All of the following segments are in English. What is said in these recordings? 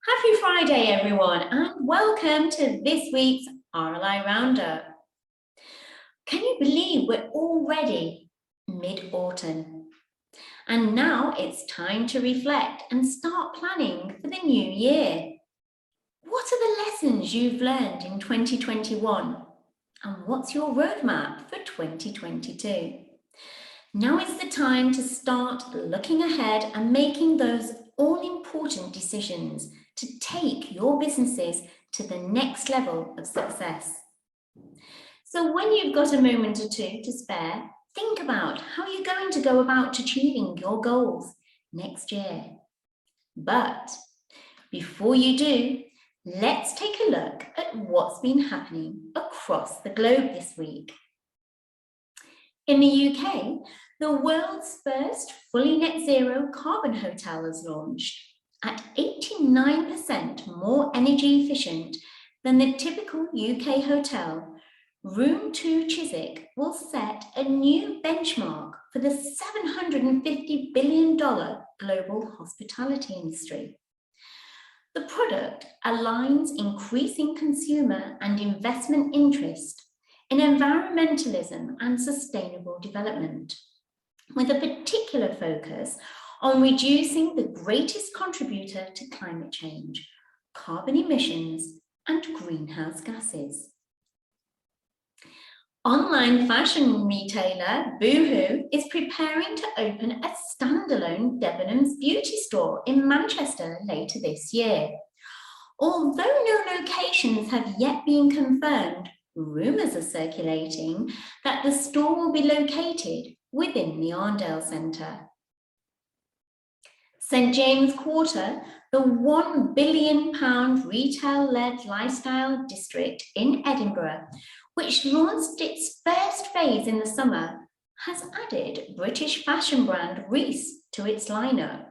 Happy Friday, everyone, and welcome to this week's RLI Roundup. Can you believe we're already mid-autumn? And now it's time to reflect and start planning for the new year. What are the lessons you've learned in 2021? And what's your roadmap for 2022? Now is the time to start looking ahead and making those all-important decisions to take your businesses to the next level of success. So when you've got a moment or two to spare, think about how you're going to go about achieving your goals next year. But before you do, let's take a look at what's been happening across the globe this week. In the UK, the world's first fully net zero carbon hotel has launched. At 89% more energy efficient than the typical UK hotel, Room 2 Chiswick will set a new benchmark for the $750 billion global hospitality industry. The product aligns increasing consumer and investment interest in environmentalism and sustainable development, with a particular focus on reducing the greatest contributor to climate change, carbon emissions and greenhouse gases. Online fashion retailer Boohoo is preparing to open a standalone Debenhams beauty store in Manchester later this year. Although no locations have yet been confirmed, rumours are circulating that the store will be located within the Arndale Centre. St James Quarter, the £1 billion retail-led lifestyle district in Edinburgh, which launched its first phase in the summer, has added British fashion brand Reiss to its lineup.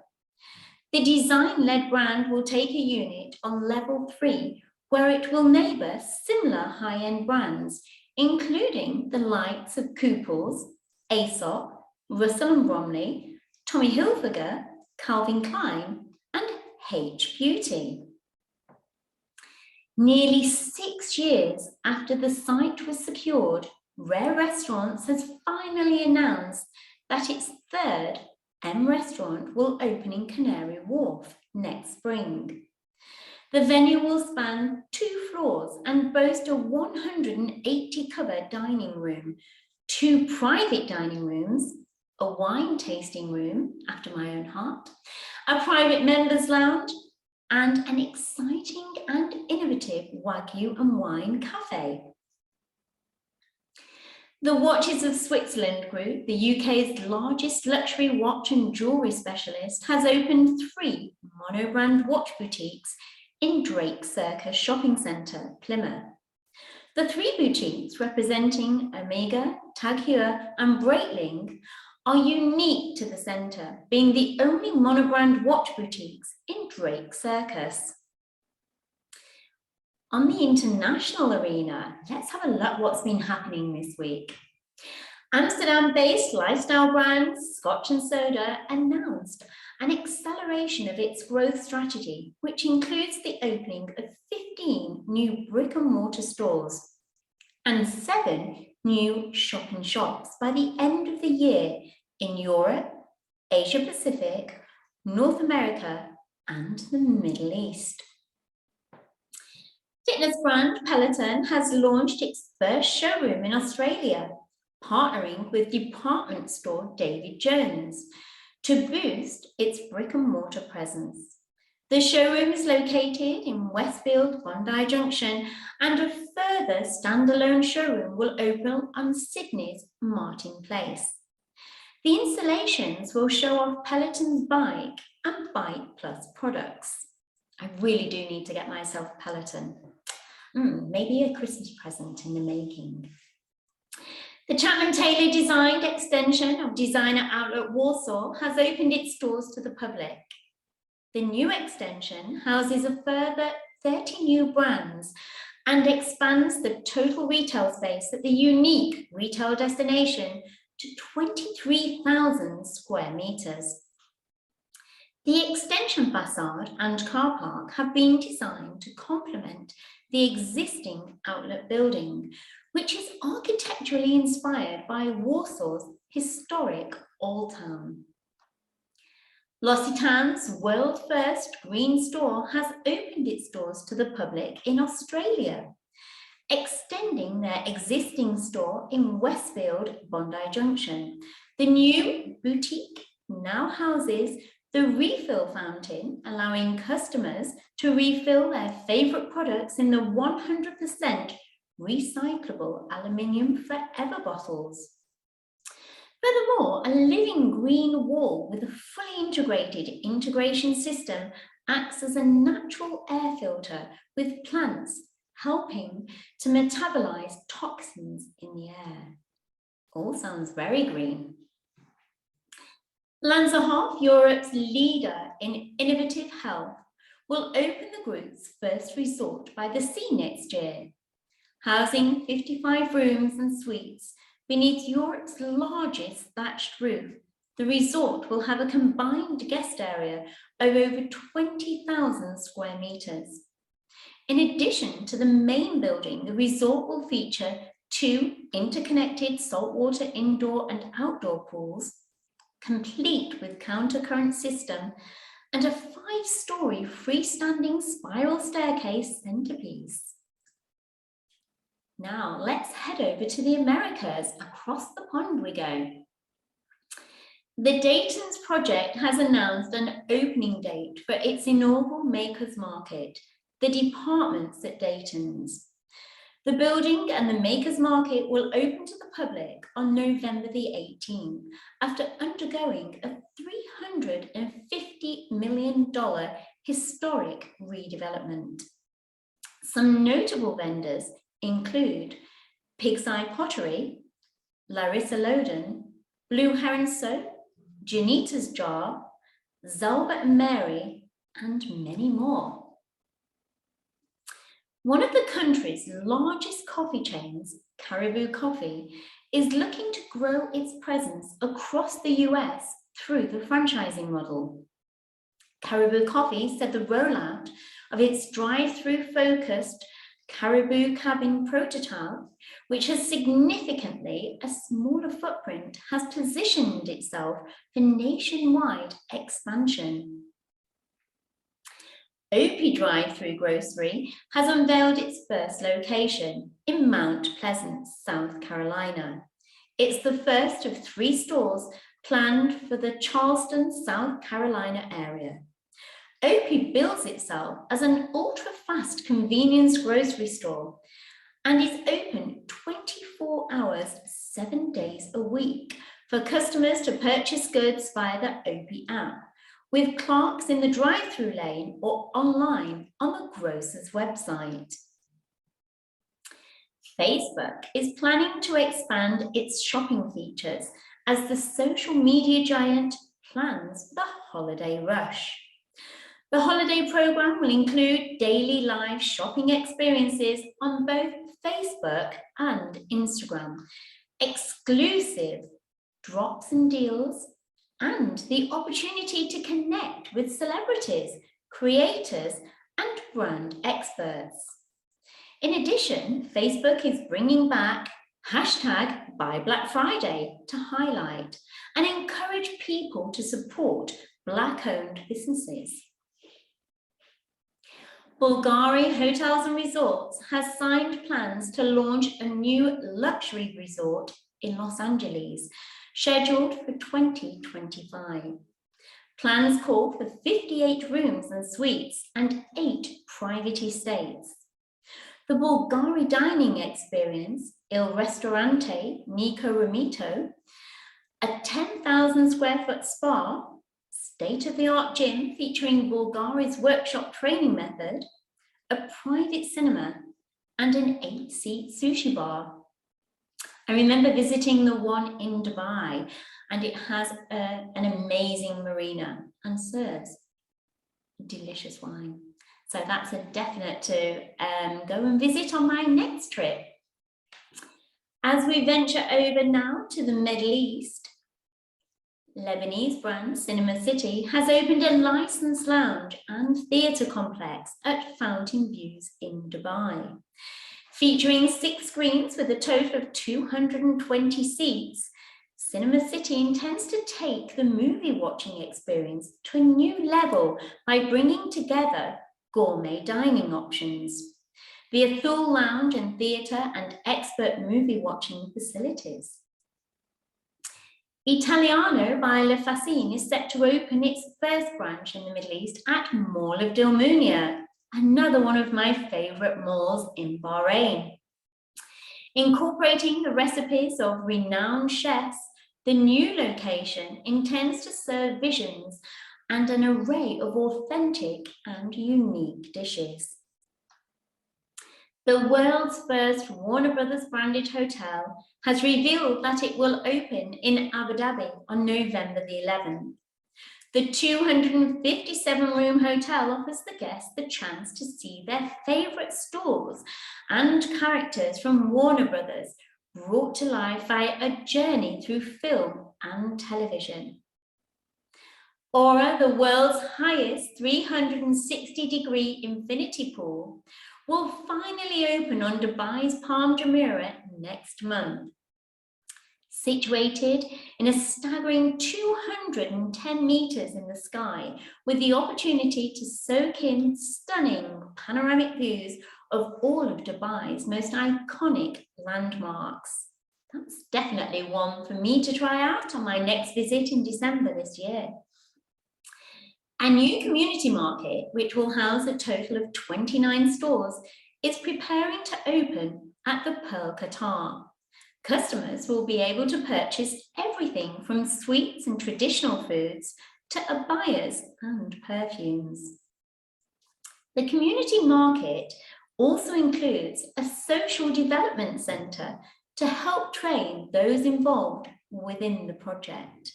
The design-led brand will take a unit on level 3, where it will neighbour similar high-end brands, including the likes of Couples, Aesop, Russell & Bromley, Tommy Hilfiger, Calvin Klein, and H Beauty. Nearly 6 years after the site was secured, Rare Restaurants has finally announced that its third M restaurant will open in Canary Wharf next spring. The venue will span 2 floors and boast a 180-cover dining room, 2 private dining rooms, a wine tasting room, after my own heart, a private members lounge, and an exciting and innovative Wagyu and wine cafe. The Watches of Switzerland Group, the UK's largest luxury watch and jewellery specialist, has opened 3 monobrand watch boutiques in Drake Circus Shopping Centre, Plymouth. The 3 boutiques, representing Omega, Tag Heuer and Breitling, are unique to the centre, being the only monobrand watch boutiques in Drake Circus. On the international arena, let's have a look at what's been happening this week. Amsterdam-based lifestyle brand Scotch & Soda announced an acceleration of its growth strategy, which includes the opening of 15 new brick-and-mortar stores and 7 new shop-in-shops by the end of the year in Europe, Asia Pacific, North America, and the Middle East. Fitness brand Peloton has launched its first showroom in Australia, partnering with department store David Jones to boost its brick-and-mortar presence. The showroom is located in Westfield, Bondi Junction, and a further standalone showroom will open on Sydney's Martin Place. The installations will show off Peloton's bike and Bike Plus products. I really do need to get myself a Peloton. Maybe a Christmas present in the making. The Chapman Taylor designed extension of Designer Outlet Warsaw has opened its doors to the public. The new extension houses a further 30 new brands and expands the total retail space at the unique retail destination to 23,000 square meters. The extension facade and car park have been designed to complement the existing outlet building, which is architecturally inspired by Warsaw's historic Old Town. L'Occitane's world-first green store has opened its doors to the public in Australia, extending their existing store in Westfield, Bondi Junction. The new boutique now houses the refill fountain, allowing customers to refill their favourite products in the 100% recyclable aluminium Forever bottles. Furthermore, a living green wall with a fully integrated integration system acts as a natural air filter with plants helping to metabolize toxins in the air. All sounds very green. Lanzerhof, Europe's leader in innovative health, will open the group's first resort by the sea next year. Housing 55 rooms and suites beneath Europe's largest thatched roof, the resort will have a combined guest area of over 20,000 square metres. In addition to the main building, the resort will feature 2 interconnected saltwater indoor and outdoor pools, complete with countercurrent system, and a 5-storey freestanding spiral staircase centrepiece. Now let's head over to the Americas. Across the pond we go. The Dayton's project has announced an opening date for its inaugural Makers Market, the departments at Dayton's. The building and the Makers Market will open to the public on November the 18th after undergoing a $350 million historic redevelopment. Some notable vendors include Pig's Eye Pottery, Larissa Loden, Blue Heron Soap, Janita's Jar, Zelba and Mary, and many more. One of the country's largest coffee chains, Caribou Coffee, is looking to grow its presence across the US through the franchising model. Caribou Coffee said the rollout of its drive-through focused Caribou Cabin prototype, which has significantly a smaller footprint, has positioned itself for nationwide expansion. Opie Drive-Through Grocery has unveiled its first location in Mount Pleasant, South Carolina. It's the first of 3 stores planned for the Charleston, South Carolina area. Opie bills itself as an ultra-fast convenience grocery store and is open 24 hours, 7 days a week for customers to purchase goods via the Opie app, with clerks in the drive-through lane or online on the grocer's website. Facebook is planning to expand its shopping features as the social media giant plans the holiday rush. The holiday program will include daily live shopping experiences on both Facebook and Instagram, exclusive drops and deals, and the opportunity to connect with celebrities, creators, and brand experts. In addition, Facebook is bringing back #Buy Black Friday to highlight and encourage people to support Black-owned businesses. Bulgari Hotels and Resorts has signed plans to launch a new luxury resort in Los Angeles, scheduled for 2025. Plans call for 58 rooms and suites and 8 private estates. The Bulgari dining experience, Il Ristorante Nico Romito, a 10,000 square foot spa, state-of-the-art gym featuring Bulgari's workshop training method, a private cinema, and an 8-seat sushi bar. I remember visiting the one in Dubai, and it has an amazing marina and serves delicious wine. So that's a definite to go and visit on my next trip. As we venture over now to the Middle East, Lebanese brand Cinema City has opened a licensed lounge and theatre complex at Fountain Views in Dubai. Featuring 6 screens with a total of 220 seats, Cinema City intends to take the movie watching experience to a new level by bringing together gourmet dining options via full lounge and theatre and expert movie watching facilities. Italiano by Le Fascine is set to open its first branch in the Middle East at Mall of Dilmunia, another one of my favourite malls in Bahrain. Incorporating the recipes of renowned chefs, the new location intends to serve visions and an array of authentic and unique dishes. The world's first Warner Brothers branded hotel has revealed that it will open in Abu Dhabi on November the 11th. The 257-room hotel offers the guests the chance to see their favourite stores and characters from Warner Brothers brought to life via a journey through film and television. Aura, the world's highest 360-degree infinity pool, will finally open on Dubai's Palm Jumeirah next month. Situated in a staggering 210 metres in the sky, with the opportunity to soak in stunning panoramic views of all of Dubai's most iconic landmarks. That's definitely one for me to try out on my next visit in December this year. A new community market, which will house a total of 29 stores, is preparing to open at the Pearl Qatar. Customers will be able to purchase everything from sweets and traditional foods to abayas and perfumes. The community market also includes a social development centre to help train those involved within the project.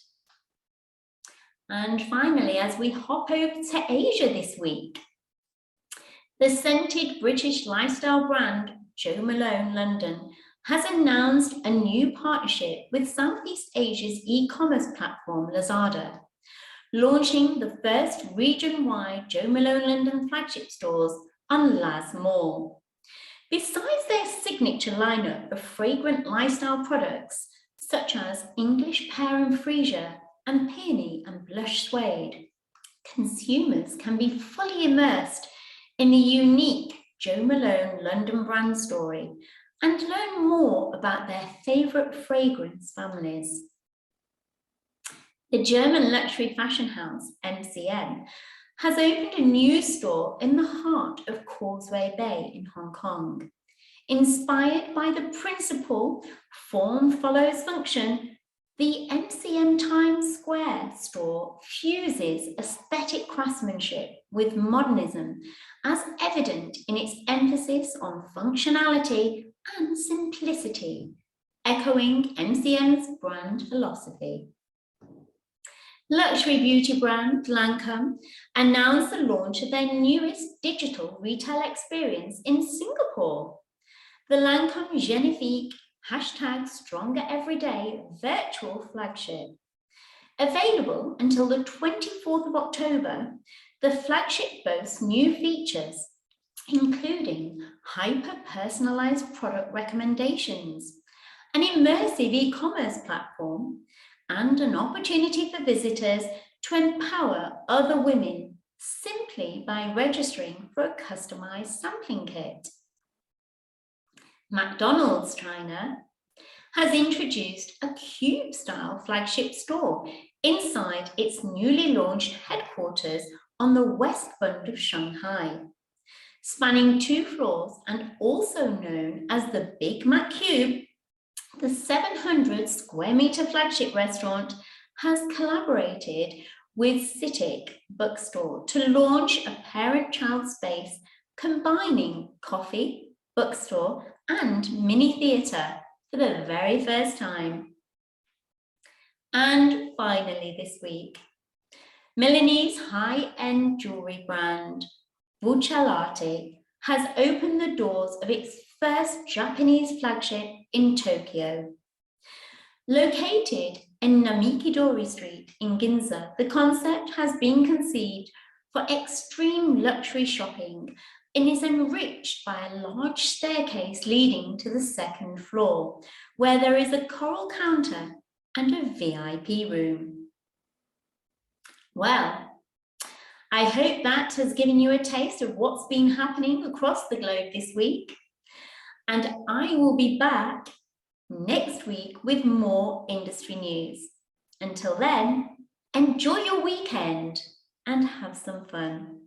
And finally, as we hop over to Asia this week, the scented British lifestyle brand Jo Malone London has announced a new partnership with Southeast Asia's e-commerce platform Lazada, launching the first region-wide Jo Malone London flagship stores on Laz Mall. Besides their signature lineup of fragrant lifestyle products, such as English pear and freesia and peony and blush suede, consumers can be fully immersed in the unique Jo Malone London brand story and learn more about their favourite fragrance families. The German luxury fashion house, MCM, has opened a new store in the heart of Causeway Bay in Hong Kong. Inspired by the principle form follows function, the MCM Times Square store fuses aesthetic craftsmanship with modernism, as evident in its emphasis on functionality and simplicity, echoing MCM's brand philosophy. Luxury beauty brand Lancome announced the launch of their newest digital retail experience in Singapore. The Lancome Genifique #Stronger Everyday virtual flagship. Available until the 24th of October, the flagship boasts new features, including hyper-personalized product recommendations, an immersive e-commerce platform, and an opportunity for visitors to empower other women simply by registering for a customized sampling kit. McDonald's China has introduced a cube-style flagship store inside its newly launched headquarters on the West Bund of Shanghai. Spanning 2 floors and also known as the Big Mac Cube, the 700 square metre flagship restaurant has collaborated with CITIC Bookstore to launch a parent-child space combining coffee, bookstore and mini theatre for the very first time. And finally this week, Milanese high-end jewellery brand Buccellati has opened the doors of its first Japanese flagship in Tokyo. Located in Namikidori Street in Ginza, the concept has been conceived for extreme luxury shopping and is enriched by a large staircase leading to the second floor, where there is a coral counter and a VIP room. Well, I hope that has given you a taste of what's been happening across the globe this week. And I will be back next week with more industry news. Until then, enjoy your weekend and have some fun.